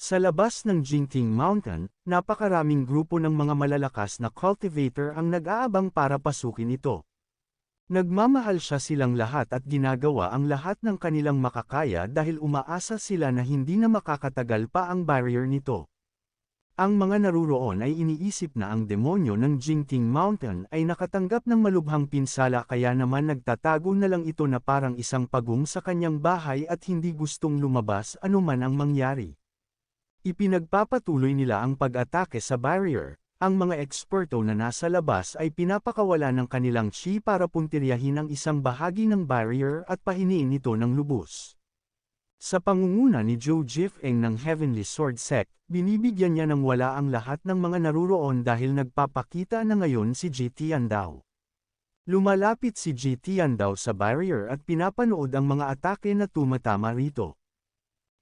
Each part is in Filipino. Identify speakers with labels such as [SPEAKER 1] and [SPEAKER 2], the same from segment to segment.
[SPEAKER 1] Sa labas ng Jingting Mountain, napakaraming grupo ng mga malalakas na cultivator ang nag-aabang para pasukin ito. Nagmamahal silang lahat at ginagawa ang lahat ng kanilang makakaya dahil umaasa sila na hindi na makakatagal pa ang barrier nito. Ang mga naruroon ay iniisip na ang demonyo ng Jingting Mountain ay nakatanggap ng malubhang pinsala kaya naman nagtatago na lang ito na parang isang pagong sa kanyang bahay at hindi gustong lumabas anuman ang mangyari. Ipinagpapatuloy nila ang pag-atake sa barrier. Ang mga eksperto na nasa labas ay pinapakawala ng kanilang chi para puntiryahin ang isang bahagi ng barrier at pahiniin ito ng lubos. Sa pangunguna ni Zhou Jifeng ng Heavenly Sword Sect, binibigyan niya ng wala ang lahat ng mga naruroon dahil nagpapakita na ngayon si Ji Tiandao. Lumalapit si Ji Tiandao sa barrier at pinapanood ang mga atake na tumatama rito.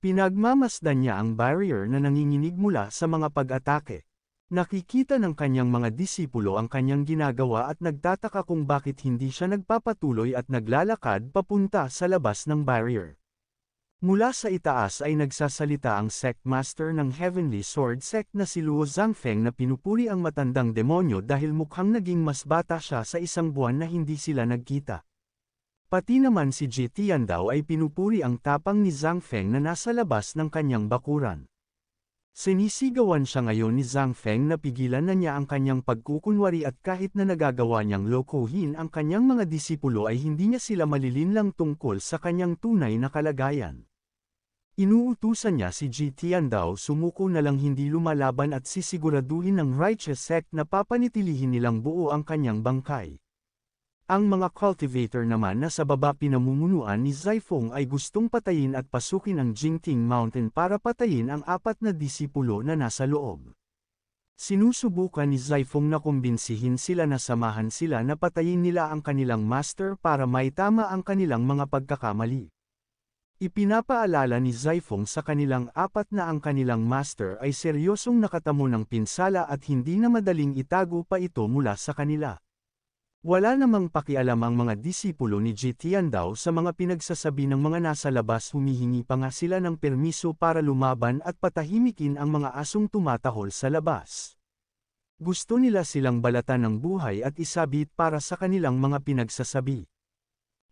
[SPEAKER 1] Pinagmamasdan niya ang barrier na nanginginig mula sa mga pag-atake. Nakikita ng kanyang mga disipulo ang kanyang ginagawa at nagtataka kung bakit hindi siya nagpapatuloy at naglalakad papunta sa labas ng barrier. Mula sa itaas ay nagsasalita ang Sect Master ng Heavenly Sword Sect na si Luo Zhangfeng na pinupuri ang matandang demonyo dahil mukhang naging mas bata siya sa isang buwan na hindi sila nagkita. Pati naman si Ji Tiandao ay pinupuri ang tapang ni Zhangfeng na nasa labas ng kanyang bakuran. Sinisigawan siya ngayon ni Zhangfeng na pigilan na niya ang kanyang pagkukunwari at kahit na nagagawa niyang lokohin ang kanyang mga disipulo ay hindi niya sila malilinlang tungkol sa kanyang tunay na kalagayan. Inuutusan niya si Ji Tiandao sumuko na lang hindi lumalaban at sisiguraduhin ng Righteous Sect na papanitilihin nilang buo ang kanyang bangkay. Ang mga cultivator naman na sa baba pinamumunuan ni Zaifeng ay gustong patayin at pasukin ang Jingting Mountain para patayin ang 4 na disipulo na nasa loob. Sinusubukan ni Zaifeng na kumbinsihin sila na samahan sila na patayin nila ang kanilang master para maitama ang kanilang mga pagkakamali. Ipinapaalala ni Zaifeng sa kanilang 4 na ang kanilang master ay seryosong nakatamo ng pinsala at hindi na madaling itago pa ito mula sa kanila. Wala namang pakialam ang mga disipulo ni Ji Tiandao sa mga pinagsasabi ng mga nasa labas, humihingi pa nga sila ng permiso para lumaban at patahimikin ang mga asong tumatahol sa labas. Gusto nila silang balatan ng buhay at isabit para sa kanilang mga pinagsasabi.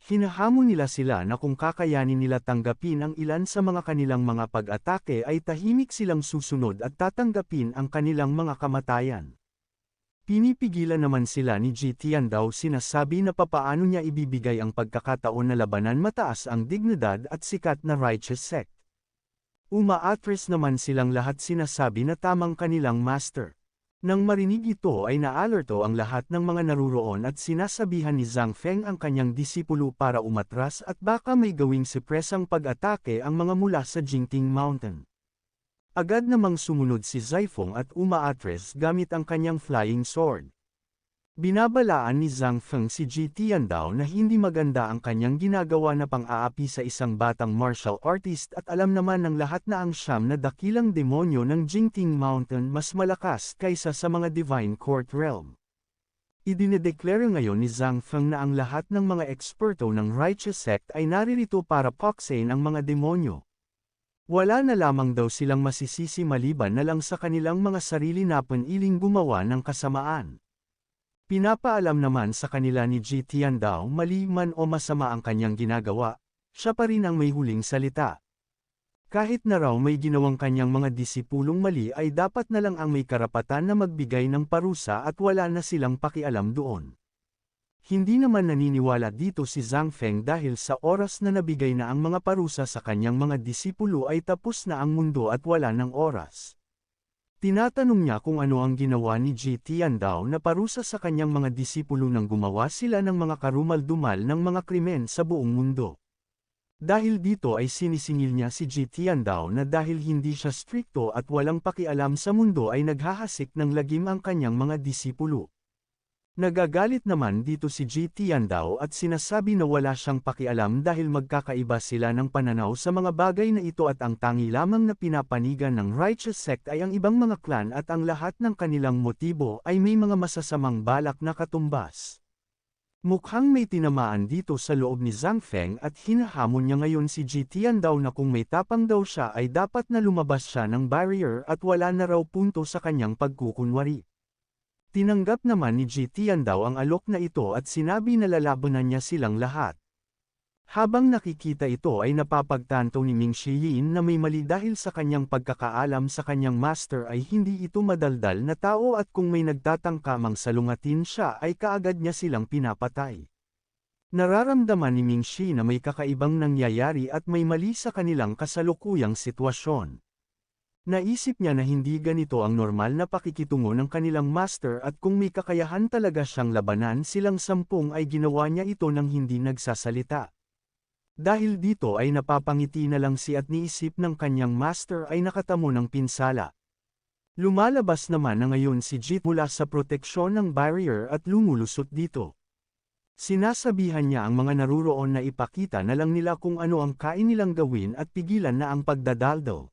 [SPEAKER 1] Hinahamon nila sila na kung kakayanin nila tanggapin ang ilan sa mga kanilang mga pag-atake ay tahimik silang susunod at tatanggapin ang kanilang mga kamatayan. Pinipigilan naman sila ni Ji Tiandao, sinasabi na papaano niya ibibigay ang pagkakataon na labanan mataas ang dignidad at sikat na Righteous Sect. Umaatres naman silang lahat, sinasabi na tamang kanilang master. Nang marinig ito ay naalerto ang lahat ng mga naruroon at sinasabihan ni Zhangfeng ang kanyang disipulo para umatras at baka may gawing sipresang pag-atake ang mga mula sa Jingting Mountain. Agad namang sumunod si Zaifeng at umaatres gamit ang kanyang flying sword. Binabalaan ni Zhangfeng si Ji Tiandao na hindi maganda ang kanyang ginagawa na pang-aapi sa isang batang martial artist at alam naman ng lahat na ang 9 na dakilang demonyo ng Jingting Mountain mas malakas kaysa sa mga Divine Court Realm. Idinedeklara ngayon ni Zhangfeng na ang lahat ng mga eksperto ng Righteous Sect ay naririto para paksain ang mga demonyo. Wala na lamang daw silang masisisi maliban na lang sa kanilang mga sarili na paniling gumawa ng kasamaan. Pinapaalam naman sa kanila ni Ji Tiandao mali man o masama ang kanyang ginagawa, siya pa rin ang may huling salita. Kahit na raw may ginawang kanyang mga disipulong mali ay dapat na lang ang may karapatan na magbigay ng parusa at wala na silang pakialam doon. Hindi naman naniniwala dito si Zhangfeng dahil sa oras na nabigay na ang mga parusa sa kanyang mga disipulo ay tapos na ang mundo at wala ng oras. Tinatanong niya kung ano ang ginawa ni Ji Tiandao na parusa sa kanyang mga disipulo nang gumawa sila ng mga karumal-dumal ng mga krimen sa buong mundo. Dahil dito ay sinisingil niya si Ji Tiandao na dahil hindi siya strikto at walang pakialam sa mundo ay naghahasik ng lagim ang kanyang mga disipulo. Nagagalit naman dito si Ji Tiandao at sinasabi na wala siyang pakialam dahil magkakaiba sila ng pananaw sa mga bagay na ito at ang tangi lamang na pinapanigan ng Righteous Sect ay ang ibang mga clan at ang lahat ng kanilang motibo ay may mga masasamang balak na katumbas. Mukhang may tinamaan dito sa loob ni Zhang Feng at hinahamon niya ngayon si Ji Tiandao na kung may tapang daw siya ay dapat na lumabas siya ng barrier at wala na raw punto sa kanyang pagkukunwari. Tinanggap naman ni Ji Tiandao ang alok na ito at sinabi na lalabanan niya silang lahat. Habang nakikita ito ay napapagtanto ni Ming Shiyin na may mali dahil sa kanyang pagkakaalam sa kanyang master ay hindi ito madaldal na tao at kung may nagtatangkamang salungatin siya ay kaagad niya silang pinapatay. Nararamdaman ni Ming Shi na may kakaibang nangyayari at may mali sa kanilang kasalukuyang sitwasyon. Naisip niya na hindi ganito ang normal na pakikitungo ng kanilang master at kung may kakayahan talaga siyang labanan silang 10 ay ginawa niya ito nang hindi nagsasalita. Dahil dito ay napapangiti na lang si at niisip ng kanyang master ay nakatamo ng pinsala. Lumalabas naman na ngayon si Jit mula sa proteksyon ng barrier at lumulusot dito. Sinasabihan niya ang mga naruroon na ipakita na lang nila kung ano ang kain nilang gawin at pigilan na ang pagdadaldaw.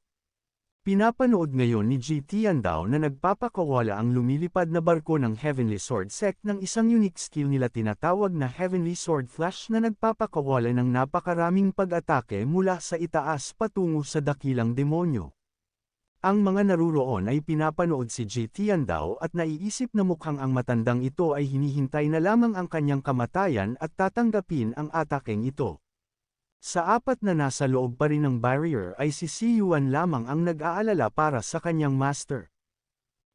[SPEAKER 1] Pinapanood ngayon ni Ji Tiandao na nagpapakawala ang lumilipad na barko ng Heavenly Sword Sect ng isang unique skill nila tinatawag na Heavenly Sword Flash na nagpapakawala ng napakaraming pag-atake mula sa itaas patungo sa dakilang demonyo. Ang mga naruroon ay pinapanood si Ji Tiandao at naiisip na mukhang ang matandang ito ay hinihintay na lamang ang kanyang kamatayan at tatanggapin ang atakeng ito. Sa 4 na nasa loob pa rin ng barrier ay si Si Yuan lamang ang nag-aalala para sa kanyang master.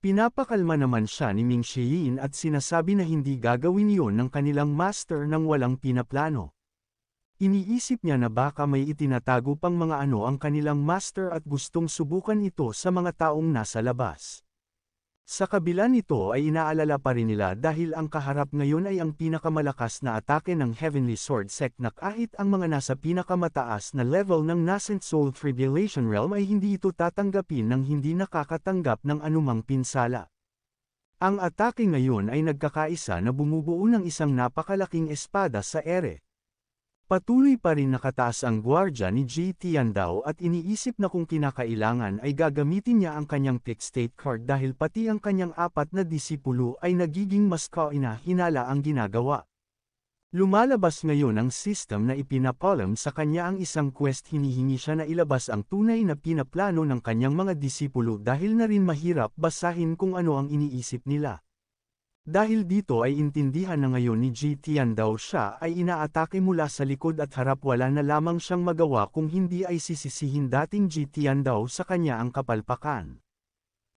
[SPEAKER 1] Pinapakalma naman siya ni Ming Shiyin at sinasabi na hindi gagawin iyon ng kanilang master nang walang pinaplano. Iniisip niya na baka may itinatago pang mga ano ang kanilang master at gustong subukan ito sa mga taong nasa labas. Sa kabila nito ay inaalala pa rin nila dahil ang kaharap ngayon ay ang pinakamalakas na atake ng Heavenly Sword Sect na kahit ang mga nasa pinakamataas na level ng Nascent Soul Tribulation Realm ay hindi ito tatanggapin ng hindi nakakatanggap ng anumang pinsala. Ang atake ngayon ay nagkakaisa na bumubuo ng isang napakalaking espada sa ere. Patuloy pa rin nakataas ang gwardya ni Ji Tiandao at iniisip na kung kinakailangan ay gagamitin niya ang kanyang pick state card dahil pati ang kanyang 4 na disipulo ay nagiging mas kaina-hinala ang ginagawa. Lumalabas ngayon ang system na ipinapalam sa kanya ang isang quest hinihingi siya na ilabas ang tunay na pinaplano ng kanyang mga disipulo dahil na rin mahirap basahin kung ano ang iniisip nila. Dahil dito ay intindihan na ngayon ni Ji Tiandao siya ay inaatake mula sa likod at harap wala na lamang siyang magawa kung hindi ay sisisihin dating Ji Tiandao sa kanya ang kapalpakan.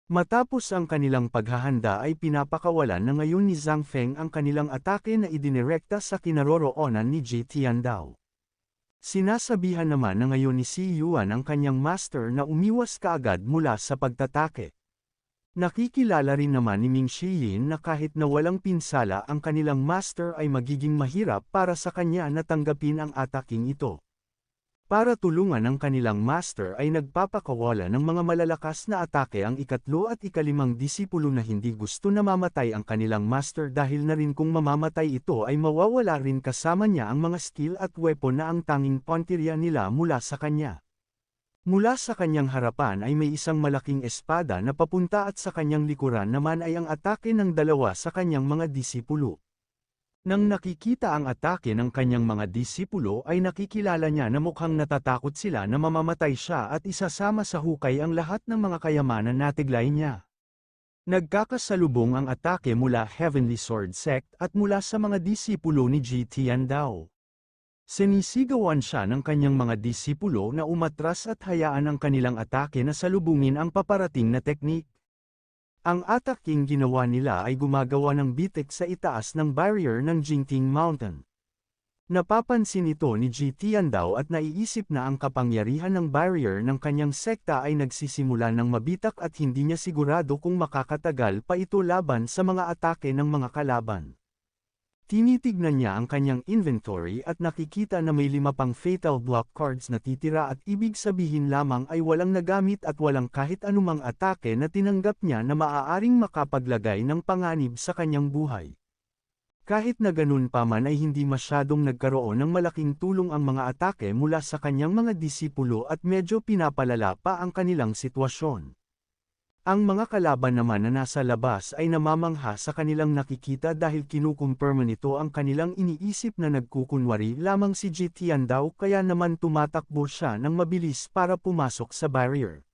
[SPEAKER 1] Matapos ang kanilang paghahanda ay pinapakawalan na ngayon ni Zhang Feng ang kanilang atake na idinirekta sa kinaroroonan ni Ji Tiandao. Sinasabihan naman na ngayon ni Si Yuan ang kanyang master na umiwas kaagad mula sa pagtatake. Nakikilala rin naman ni Ming Shiyin na kahit na walang pinsala ang kanilang master ay magiging mahirap para sa kanya na tanggapin ang ataking ito. Para tulungan ang kanilang master ay nagpapakawala ng mga malalakas na atake ang 3 at 5 disipulo na hindi gusto na mamatay ang kanilang master dahil na rin kung mamamatay ito ay mawawala rin kasama niya ang mga skill at weapon na ang tanging punteriya nila mula sa kanya. Mula sa kanyang harapan ay may isang malaking espada na papunta at sa kanyang likuran naman ay ang atake ng 2 sa kanyang mga disipulo. Nang nakikita ang atake ng kanyang mga disipulo ay nakikilala niya na mukhang natatakot sila na mamamatay siya at isasama sa hukay ang lahat ng mga kayamanan na tiglay niya. Nagkakasalubong ang atake mula Heavenly Sword Sect at mula sa mga disipulo ni Ji Tiandao. Sinisigawan siya ng kanyang mga disipulo na umatras at hayaan ang kanilang atake na salubungin ang paparating na teknik. Ang ataking ginawa nila ay gumagawa ng bitik sa itaas ng barrier ng Jingting Mountain. Napapansin ito ni Ji Tiandao at naiisip na ang kapangyarihan ng barrier ng kanyang sekta ay nagsisimula ng mabitak at hindi niya sigurado kung makakatagal pa ito laban sa mga atake ng mga kalaban. Tinitignan niya ang kanyang inventory at nakikita na may 5 pang fatal block cards na titira at ibig sabihin lamang ay walang nagamit at walang kahit anumang atake na tinanggap niya na maaaring makapaglagay ng panganib sa kanyang buhay. Kahit na ganun pa man ay hindi masyadong nagkaroon ng malaking tulong ang mga atake mula sa kanyang mga disipulo at medyo pinapalala pa ang kanilang sitwasyon. Ang mga kalaban naman na nasa labas ay namamangha sa kanilang nakikita dahil kinukumpirma nito ang kanilang iniisip na nagkukunwari lamang si Jitian daw kaya naman tumatakbo siya ng mabilis para pumasok sa barrier.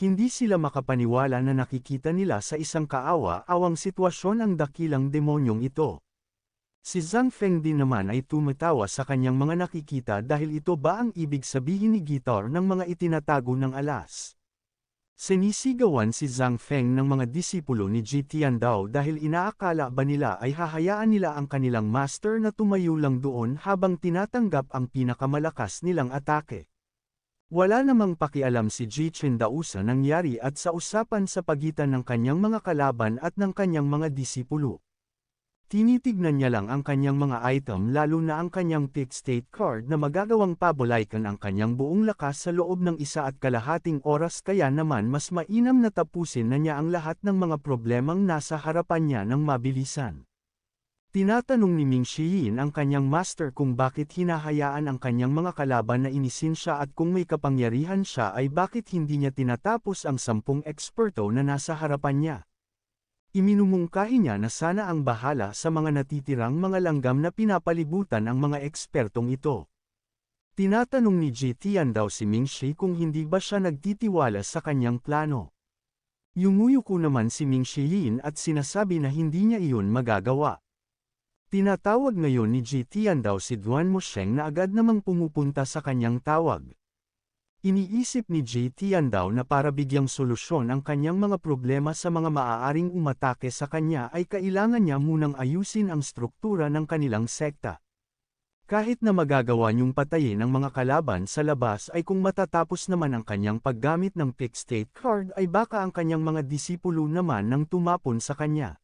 [SPEAKER 1] Hindi sila makapaniwala na nakikita nila sa isang kaawa-awang sitwasyon ang dakilang demonyong ito. Si Zhang Feng din naman ay tumatawa sa kanyang mga nakikita dahil ito ba ang ibig sabihin ni Gitar ng mga itinatago ng alas. Sinisigawan si Zhang Feng ng mga disipulo ni Jitian Dao dahil inaakala ba nila ay hahayaan nila ang kanilang master na tumayo lang doon habang tinatanggap ang pinakamalakas nilang atake. Wala namang pakialam si Jitian Dao sa nangyari at sa usapan sa pagitan ng kanyang mga kalaban at ng kanyang mga disipulo. Tinitignan niya lang ang kanyang mga item lalo na ang kanyang pick state card na magagawang pabolaikan ang kanyang buong lakas sa loob ng 1.5 oras kaya naman mas mainam na tapusin na niya ang lahat ng mga problemang nasa harapan niya ng mabilisan. Tinatanong ni Ming Shiyin ang kanyang master kung bakit hinahayaan ang kanyang mga kalaban na inisin siya at kung may kapangyarihan siya ay bakit hindi niya tinatapos ang 10 eksperto na nasa harapan niya. Iminumungkahi niya na sana ang bahala sa mga natitirang mga langgam na pinapalibutan ang mga ekspertong ito. Tinatanong ni Jitian daw si Ming Shi kung hindi ba siya nagtitiwala sa kanyang plano. Yumuyuko naman si Ming Shiyin at sinasabi na hindi niya iyon magagawa. Tinatawag ngayon ni Jitian daw si Duan Mosheng na agad namang pumupunta sa kanyang tawag. Iniisip ni Jitian daw na para bigyang solusyon ang kanyang mga problema sa mga maaaring umatake sa kanya ay kailangan niya munang ayusin ang struktura ng kanilang sekta. Kahit na magagawa niyong patayin ang mga kalaban sa labas ay kung matatapos naman ang kanyang paggamit ng pick state card ay baka ang kanyang mga disipulo naman nang tumapon sa kanya.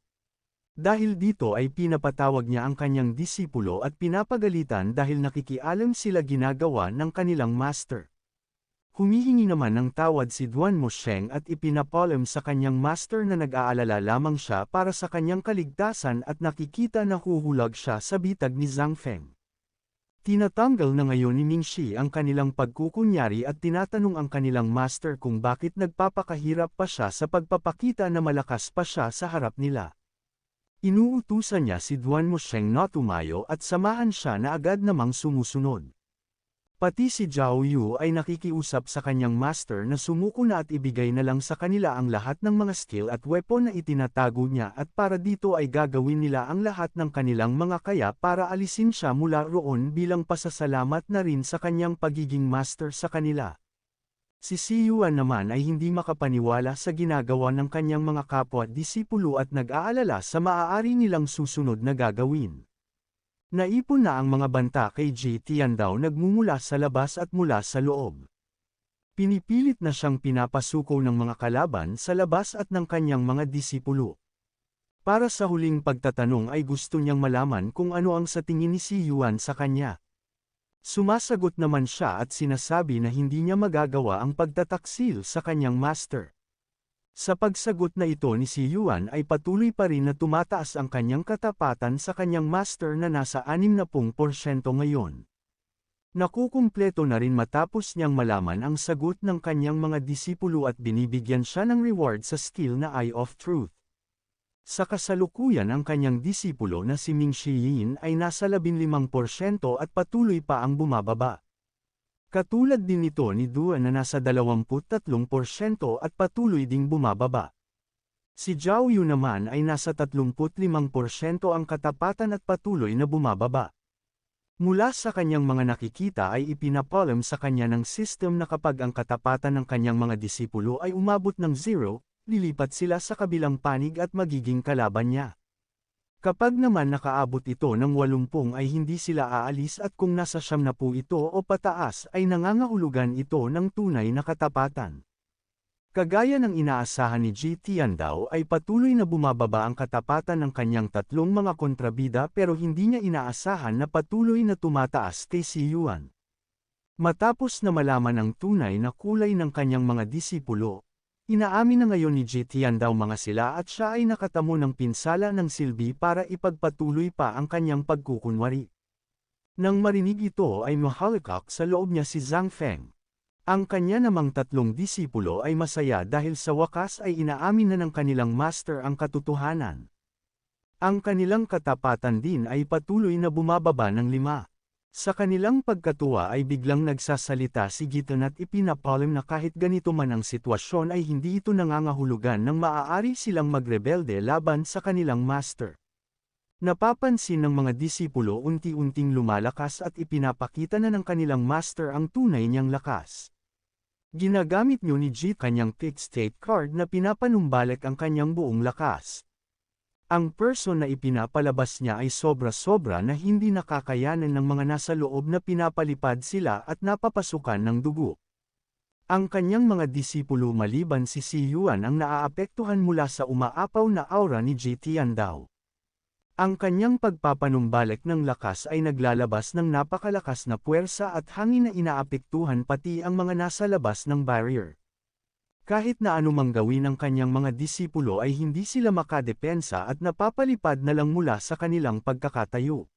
[SPEAKER 1] Dahil dito ay pinapatawag niya ang kanyang disipulo at pinapagalitan dahil nakikialam sila ginagawa ng kanilang master. Humihingi naman ng tawad si Duan Mosheng at ipinapalam sa kanyang master na nag-aalala lamang siya para sa kanyang kaligtasan at nakikita na huhulag siya sa bitag ni Zhang Feng. Tinatanggal na ngayon ni Ming Shi ang kanilang pagkukunyari at tinatanong ang kanilang master kung bakit nagpapakahirap pa siya sa pagpapakita na malakas pa siya sa harap nila. Inuutusan niya si Duan Mosheng na tumayo at samahan siya na agad namang sumusunod. Pati si Zhao Yu ay nakikiusap sa kanyang master na sumuko na at ibigay na lang sa kanila ang lahat ng mga skill at weapon na itinatago niya at para dito ay gagawin nila ang lahat ng kanilang mga kaya para alisin siya mula roon bilang pasasalamat na rin sa kanyang pagiging master sa kanila. Si Si Yuan naman ay hindi makapaniwala sa ginagawa ng kanyang mga kapwa-disipulo at nag-aalala sa maaari nilang susunod na gagawin. Naipon na ang mga banta kay Jitian daw nagmumula sa labas at mula sa loob. Pinipilit na siyang pinapasuko ng mga kalaban sa labas at ng kanyang mga disipulo. Para sa huling pagtatanong ay gusto niyang malaman kung ano ang sa tingin ni Si Yuan sa kanya. Sumasagot naman siya at sinasabi na hindi niya magagawa ang pagtataksil sa kanyang master. Sa pagsagot na ito ni Si Yuan ay patuloy pa rin na tumataas ang kanyang katapatan sa kanyang master na nasa 60% ngayon. Nakukumpleto na rin matapos niyang malaman ang sagot ng kanyang mga disipulo at binibigyan siya ng reward sa skill na Eye of Truth. Sa kasalukuyan ang kanyang disipulo na si Ming Shiyin ay nasa 15% at patuloy pa ang bumababa. Katulad din ito ni Duan na nasa 23% at patuloy ding bumababa. Si Zhao Yu naman ay nasa 35% ang katapatan at patuloy na bumababa. Mula sa kanyang mga nakikita ay ipinapalam sa kanya ng system na kapag ang katapatan ng kanyang mga disipulo ay umabot ng 0, lilipat sila sa kabilang panig at magiging kalaban niya. Kapag naman nakaabot ito ng 80 ay hindi sila aalis at kung nasa 70 ito o pataas ay nangangahulugan ito ng tunay na katapatan. Kagaya ng inaasahan ni Jitian daw ay patuloy na bumababa ang katapatan ng kanyang tatlong mga kontrabida pero hindi niya inaasahan na patuloy na tumataas kay Si Yuan. Matapos na malaman ang tunay na kulay ng kanyang mga disipulo, inaamin na ngayon ni Jitian daw mga sila at siya ay nakatamo ng pinsala ng silbi para ipagpatuloy pa ang kanyang pagkukunwari. Nang marinig ito ay mahalikak sa loob niya si Zhang Feng. Ang kanya namang tatlong disipulo ay masaya dahil sa wakas ay inaamin na ng kanilang master ang katotohanan. Ang kanilang katapatan din ay patuloy na bumababa ng 5. Sa kanilang pagkatuwa ay biglang nagsasalita si Giton at ipinapalim na kahit ganito man ang sitwasyon ay hindi ito nangangahulugan ng maaari silang magrebelde laban sa kanilang master. Napapansin ng mga disipulo unti-unting lumalakas at ipinapakita na ng kanilang master ang tunay niyang lakas. Ginagamit niyo ni Jeet kanyang pick state card na pinapanumbalik ang kanyang buong lakas. Ang person na ipinapalabas niya ay sobra-sobra na hindi nakakayanan ng mga nasa loob na pinapalipad sila at napapasukan ng dugo. Ang kanyang mga disipulo maliban si Si Yuan ang naaapektuhan mula sa umaapaw na aura ni Jitian daw. Ang kanyang pagpapanumbalik ng lakas ay naglalabas ng napakalakas na puwersa at hangin na inaapektuhan pati ang mga nasa labas ng barrier. Kahit na anumang gawin ng kanyang mga disipulo ay hindi sila makadepensa at napapalipad na lang mula sa kanilang pagkakatayo.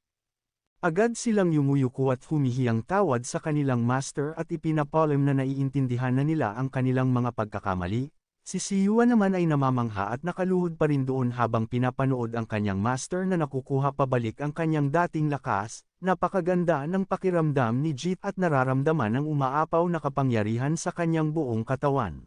[SPEAKER 1] Agad silang yumuyuko at humihiyang tawad sa kanilang master at ipinapalim na naiintindihan na nila ang kanilang mga pagkakamali. Si Yuan naman ay namamangha at nakaluhod pa rin doon habang pinapanood ang kanyang master na nakukuha pabalik ang kanyang dating lakas. Napakaganda ng pakiramdam ni Jeet at nararamdaman ang umaapaw na kapangyarihan sa kanyang buong katawan.